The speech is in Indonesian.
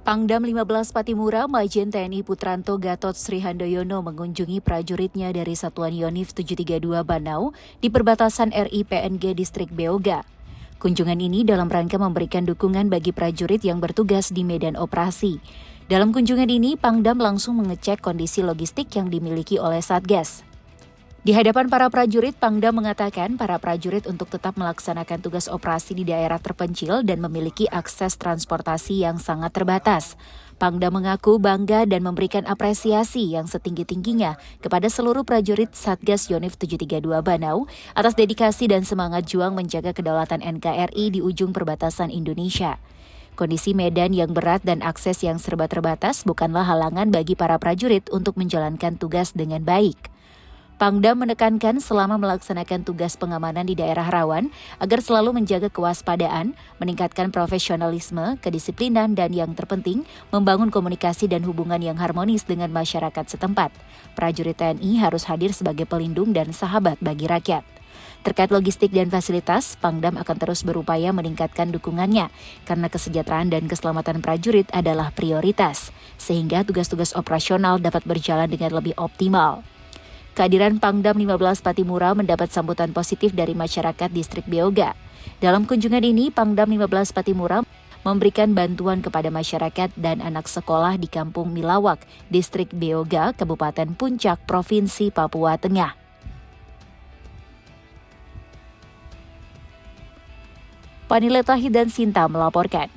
Pangdam 15 Patimura, Majen TNI Putranto Gatot Sri Handoyono mengunjungi prajuritnya dari Satuan Yonif 732 Banau di perbatasan RI PNG Distrik Beoga. Kunjungan ini dalam rangka memberikan dukungan bagi prajurit yang bertugas di medan operasi. Dalam kunjungan ini, Pangdam langsung mengecek kondisi logistik yang dimiliki oleh Satgas. Di hadapan para prajurit, Pangdam mengatakan para prajurit untuk tetap melaksanakan tugas operasi di daerah terpencil dan memiliki akses transportasi yang sangat terbatas. Pangdam mengaku bangga dan memberikan apresiasi yang setinggi-tingginya kepada seluruh prajurit Satgas Yonif 732 Banau atas dedikasi dan semangat juang menjaga kedaulatan NKRI di ujung perbatasan Indonesia. Kondisi medan yang berat dan akses yang serba terbatas bukanlah halangan bagi para prajurit untuk menjalankan tugas dengan baik. Pangdam menekankan selama melaksanakan tugas pengamanan di daerah rawan agar selalu menjaga kewaspadaan, meningkatkan profesionalisme, kedisiplinan, dan yang terpenting, membangun komunikasi dan hubungan yang harmonis dengan masyarakat setempat. Prajurit TNI harus hadir sebagai pelindung dan sahabat bagi rakyat. Terkait logistik dan fasilitas, Pangdam akan terus berupaya meningkatkan dukungannya karena kesejahteraan dan keselamatan prajurit adalah prioritas, sehingga tugas-tugas operasional dapat berjalan dengan lebih optimal. Kehadiran Pangdam 15 Patimura mendapat sambutan positif dari masyarakat Distrik Beoga. Dalam kunjungan ini, Pangdam 15 Patimura memberikan bantuan kepada masyarakat dan anak sekolah di Kampung Milawak, Distrik Beoga, Kabupaten Puncak, Provinsi Papua Tengah. Panileta Hidan Sinta melaporkan.